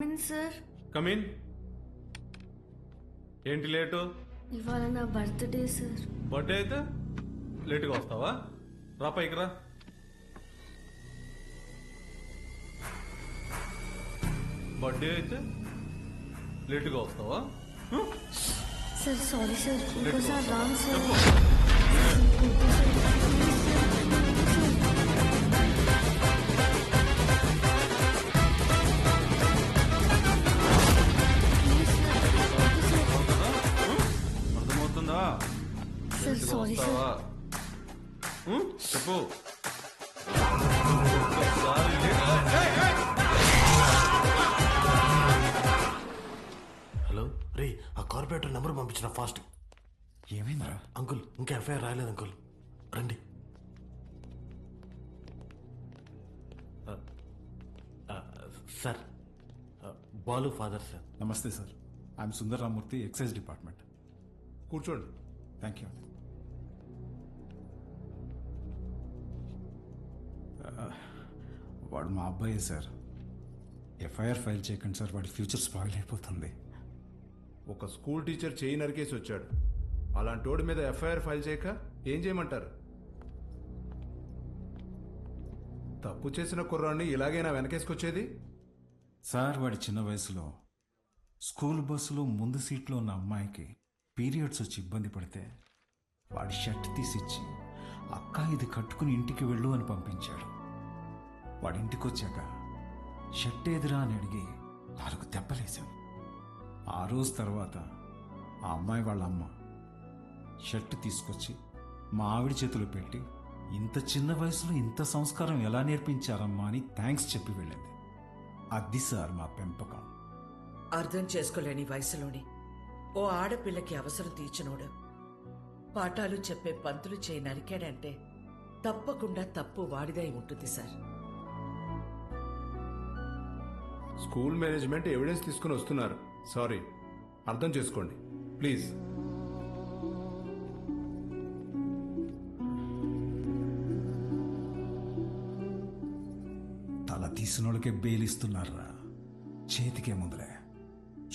Sir come in. ఏంటి late? ఇవాళ నా బర్త్డే సార్. బర్త్డే అయితే లేటుగా వస్తావా? రా పైకి రా. బర్త్డే అయితే లేటుగా వస్తావా? సార్ సారీ సార్, ఇంకోసారి రాంగ్ సార్. అర్థమవుతుందా? Sir sorry sir. వస్తావా? చెప్పు. హలో రే, ఆ కార్పొరేటర్ నెంబర్ పంపించిన ఫాస్ట్. ఏమైందిరా? అంకుల్ ఇంకా ఎఫ్ఐఆర్ రాయలేదు అంకుల్, రండి. Sir, Balu father sir. నమస్తే sir, I'm Sundar Ramurthy, excise department. కూర్చోండి. Thank you. వాడు మా అబ్బాయే సార్. ఎఫ్ఐఆర్ ఫైల్ చేయకండి సార్, వాడి ఫ్యూచర్ స్పాయిల్ అయిపోతుంది. ఒక స్కూల్ టీచర్ చేయి నరికేసి వచ్చాడు. అలాంటి వాడి మీద ఎఫ్ఐఆర్ ఫైల్ చేయక ఏం చేయమంటారు? తప్పు చేసిన కుర్రాన్ని ఇలాగైనా వెనకేసుకొచ్చేది? సార్, వాడి చిన్న వయసులో స్కూల్ బస్సులో ముందు సీట్లో ఉన్న అమ్మాయికి పీరియడ్స్ వచ్చి ఇబ్బంది పడితే వాడి షర్ట్ తీసిచ్చి, అక్క ఇది కట్టుకుని ఇంటికి వెళ్ళు అని పంపించాడు. వాడి ఇంటికి వచ్చాక షర్ట్ ఏదిరా అని అడిగి 4 దెబ్బలేశాం. ఆ రోజు తర్వాత ఆ అమ్మాయి వాళ్ళ అమ్మ షర్ట్ తీసుకొచ్చి మా ఆవిడ చేతిలో పెట్టి, ఇంత చిన్న వయసులో ఇంత సంస్కారం ఎలా నేర్పించారమ్మా అని థ్యాంక్స్ చెప్పి వెళ్ళింది. అది సార్ మా పెంపకం. అర్థం చేసుకోలేని వయసులోని ఓ ఆడపిల్లకి అవసరం తీర్చినోడు పాఠాలు చెప్పే పంతులు చేయి నరికాడంటే తప్పకుండా తప్పు వాడిదై ఉంటుంది సార్. స్కూల్ మేనేజ్మెంట్ ఎవిడెన్స్ తీసుకుని వస్తున్నారు. సారీ, అర్థం చేసుకోండి ప్లీజ్. తల తీసినోళ్ళకే బెయిలిస్తున్నారా? చేతికే ముందులే,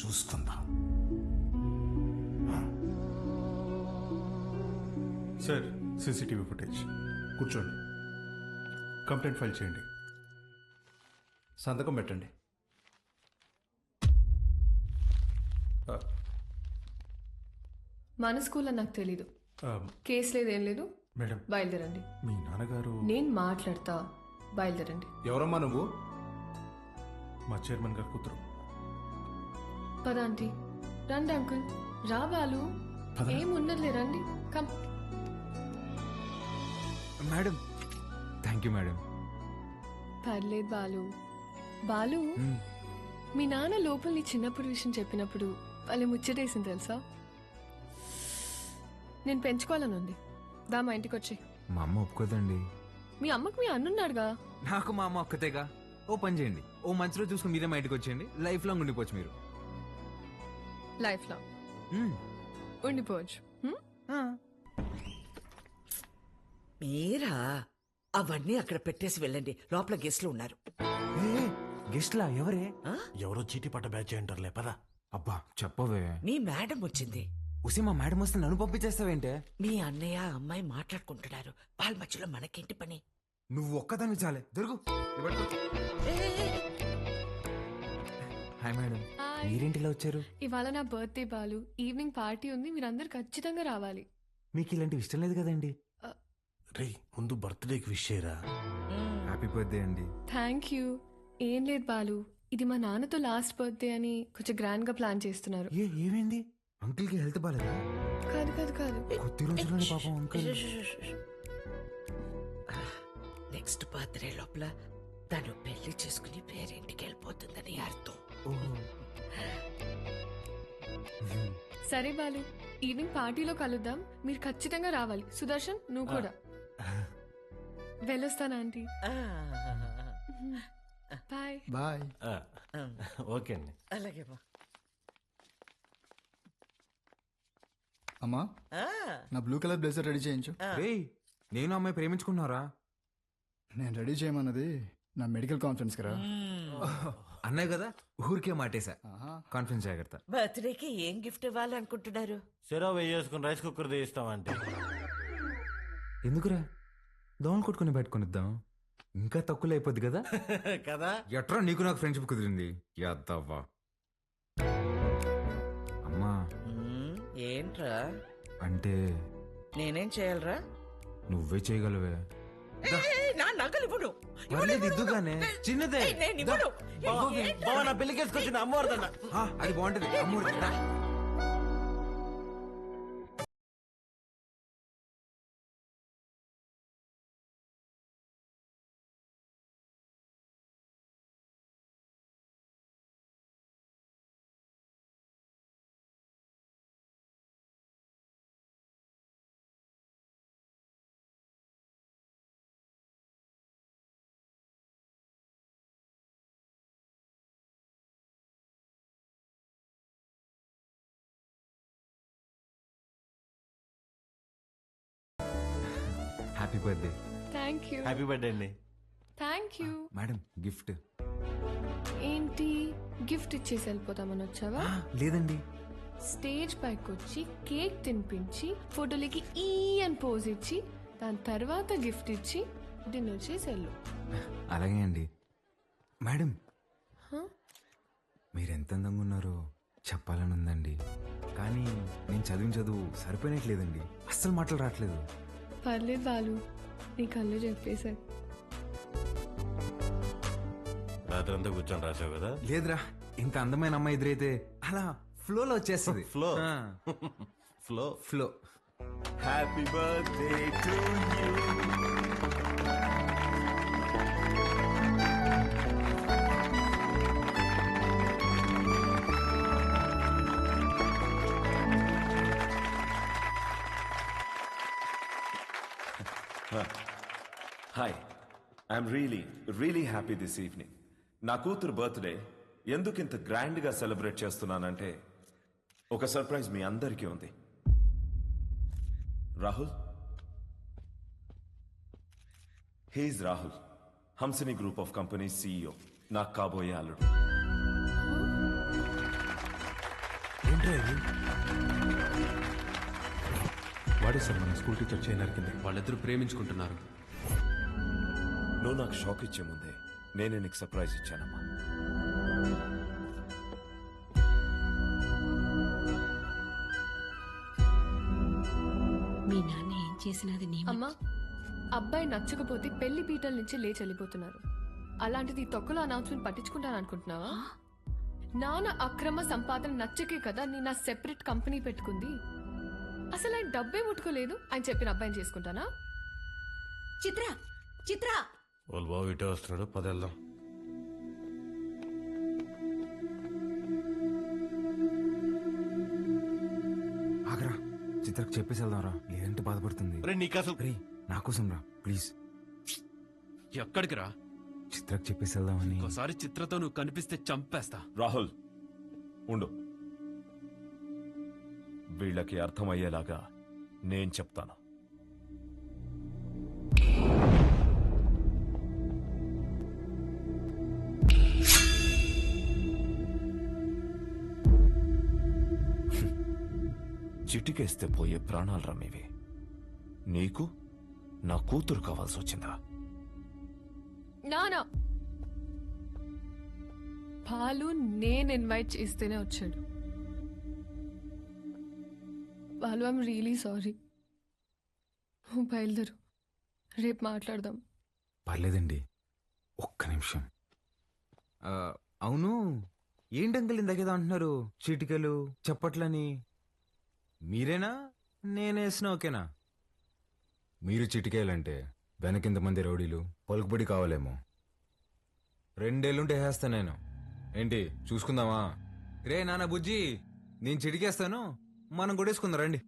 చూసుకుందాం. Sir, CCTV footage. కూర్చోండి. కంప్లైంట్ ఫైల్ చేయండి. సంతకం పెట్టండి. మన స్కూల్లో నాకు తెలీదు. కేసు లేదేం లేదు. మేడం, బయలుదేరండి. మీ నాన్నగారు? నేను మాట్లాడతా, బయలుదేరండి. ఎవరమ్మా నువ్వు? మా చైర్మన్ గారు కూతురు. పద ఆంటీ. రండి అంకుల్. రా బాలు, ఏమున్నదిలే, రండి. Come. Madam, thank you madam. పర్లేదు బాలు. బాలు, మీ నాన్న లోపల నీ చిన్నప్పుడు విషయం చెప్పినప్పుడు వాళ్ళు ముచ్చటేసింది తెలుసా? నేను పెంచుకోవాలని ఉంది. దా మా ఇంటికి వచ్చి. మా అమ్మ ఒప్పుకోదండి. మీ అమ్మకు మీ అన్నున్నాడుగా. నాకు మా అమ్మ ఒక్కతేగా. ఓ పని చేయండి, ఓ మంచి రోజు చూసుకుని మీరే మా ఇంటికి వచ్చేయండి. లైఫ్ లాంగ్ ఉండిపోవచ్చు మీరు. లైఫ్ లో ఉండిపోవచ్చు. మీరా అవన్నీ అక్కడ పెట్టేసి వెళ్ళండి, లోపల గెస్ట్లు ఉన్నారు. గెస్ట్లా? ఎవరే? ఎవరో చీటీ పట్ట బ్యాచ్ అంటారులే, పదా. అబ్బా చెప్పవే. మీ మేడం వచ్చింది. ఉసి మా మేడం వస్తే నన్ను పంపించేస్తావేంటే? మీ అన్నయ్య అమ్మాయి మాట్లాడుకుంటున్నారు, వాళ్ళ మధ్యలో మనకేంటి పని? నువ్వు ఒక్కదాన్ని చాలే. దొరుకు. Hi madam, hi. మీరేంటిలా వచ్చారు? ఇవాళ నా బర్త్డే బాలు. ఈవినింగ్ పార్టీ ఉంది, మీరందరూ ఖచ్చితంగా రావాలి. మీకు ఇలాంటివి ఇష్టం లేదు కదండి. రే, ముందు బర్త్డేకి విష్ చేయరా. హ్యాపీ బర్త్డే అండి. Thank you. ఏం లేదు బాలు, ఇది మా నాన్నతో లాస్ట్ బర్త్డే అని కొంచెం గ్రాండ్ గా ప్లాన్ చేస్తున్నారు. ఏమైంది? అంకుల్ కి హెల్త్ బాలేదా? కాదు కాదు కాదు. కొద్ది రోజుల్లోనే పాపం అంకుల్. నెక్స్ట్ బర్త్డే లోపల తను పెళ్లి చేసుకుని పేరింటికి వెళ్ళిపోతుందని అర్థం. సరే బాలు, ఈవినింగ్ పార్టీలో కలుద్దాం. మీరు ఖచ్చితంగా రావాలి. సుదర్శన్, నువ్వు కూడా. వెళ్ళొస్తాను ఆంటీ. Bye bye. ఓకే అండి. అలాగే బా. అమ్మా, నా బ్లూ కలర్ బ్లేజర్ రెడీ చేయించు. రేయ్, నేను అమ్మాయి ప్రేమించుకున్నారా? నేను రెడీ చేయమన్నది నా మెడికల్ కాన్ఫరెన్స్ కదా. అన్నయ్య కదా ఊరికే మాటేశా. కాన్ఫిడెన్స్ జాగ్రత్త. బర్త్డేకి ఏం గిఫ్ట్ ఇవ్వాలనుకుంటున్నారు? సెరో వేసుకుని రైస్ కుక్కర్ తీస్తామంటే. ఎందుకురా దోమలు కొట్టుకుని పెట్టుకునిద్దాం, ఇంకా తక్కువలో అయిపోద్ది కదా. కదా ఎట్రా నీకు నాకు ఫ్రెండ్షిప్ కుదిరింది యాదవ్వా. అమ్మా ఏంట్రా? అంటే నేనేం చేయాలరా? నువ్వే చేయగలవే. నా నగలు ఇవ్వను. పర్లేదు, ఇద్దుగానే చిన్నదే. నేను ఇవ్వను. బావ నా పెళ్లికేసుకొచ్చిన అమ్మవారిదన్న. అది బాగుంటది అమ్మూరి. Happy birthday. Thank you. Happy birthday అండి. Thank you. Madam gift. ఏంటి గిఫ్ట్ ఇచ్చేసి వెళ్ళిపోతామని వచ్చావా? లేదండి, స్టేజ్ పైకి వచ్చి కేక్ తినిపించి ఫోటోలకి ఈ అని పోజ్ ఇచ్చి దాని తర్వాత గిఫ్ట్ ఇచ్చి డిన్నర్ చేసి వెళ్ళు. అలాగే అండి. మేడం హ? మీరు ఎంత అందంగా ఉన్నారో చెప్పాలని ఉందండి, కానీ నేను చదివిన చదువు సరిపోయినట్లేదండి. అస్సలు మాటలు రావట్లేదు. పర్లేదు బాలు, నీ కళ్ళు చెప్పేశారు. రాత్రంతా కూర్చొని రాసావు కదా. లేదురా, ఇంత అందమైన అమ్మాయి ఎదురైతే అలా ఫ్లోలో వచ్చేస్తుంది. ఫ్లో ఆ, flow flow. Happy birthday to you. Hi, I'm really happy this evening. నా కూతురు బర్త్డే ఎందుకింత గ్రాండ్గా సెలబ్రేట్ చేస్తున్నానంటే ఒక సర్ప్రైజ్ మీ అందరికీ ఉంది. Rahul, he's Rahul, Hamsini group of company CEO, నాకు కాబోయే అల్లుడు. వాడే సార్ మన స్కూల్ టీచర్ చేయనరికింది. వాళ్ళిద్దరూ ప్రేమించుకుంటున్నారు. నువ్వు నాకు షాక్ ఇచ్చే ముందే నేనే నీకు సర్ప్రైజ్ ఇచ్చానమ్మా. మీ నాన్న ఏం చేసినది నీ అమ్మా, అబ్బాయి నచ్చకపోతే పెళ్లి పీటల నుంచి లేచి వెళ్ళిపోతున్నారు. అలాంటిది తొక్కలో అనౌన్స్మెంట్ పట్టించుకుంటాను అనుకుంటున్నావా? నాన్న అక్రమ సంపాదన నచ్చకే కదా నేను నా సెపరేట్ కంపెనీ పెట్టుకుంది. అసలు ఆయన డబ్బే ముట్టుకోలేదు, ఆయన చెప్పిన అబ్బాయిని చేసుకుంటానా? చిత్ర చిత్ర వాళ్ళు బాబు ఇటే వస్తున్నాడు, పదేళ్దాం. ఆగరా, చిత్రకు చెప్పేసి వెళ్దాం రా, లేదంటే బాధపడుతుంది. రే నీకు అసలు రే నా కోసం రా ప్లీజ్. ఎక్కడికి రా? చిత్రకు చెప్పేసి వెళ్దామని. ఒకసారి చిత్రతో నువ్వు కనిపిస్తే చంపేస్తా. రాహుల్ ఉండు, వీళ్ళకి అర్థమయ్యేలాగా నేను చెప్తాను. చిటికేస్తే పోయే ప్రాణాలు రమ్మేవి. నీకు నా కూతురు కావాల్సి వచ్చిందా? నానా బాలు నేను ఇన్వైట్ చేస్తేనే వచ్చాడు. Balu, I'm really sorry. నువ్వు బయలుదేరు, రేపు మాట్లాడదాం. పర్లేదండి, ఒక్క నిమిషం. అవును, ఏంటంకల్ ఇందాకేదో అంటున్నారు, చీటికలు చప్పట్లని. మీరేనా నేనేసిన ఓకేనా? మీరు చిటికేయాలంటే వెనకింత మంది రౌడీలు పలుకుబడి కావాలేమో. 2 ఏళ్ళుంటే వేస్తా నేను. ఏంటి చూసుకుందామా? రే నాన్న బుజ్జి, నేను చిటికేస్తాను, మనం కొడేసుకుందాం రండి.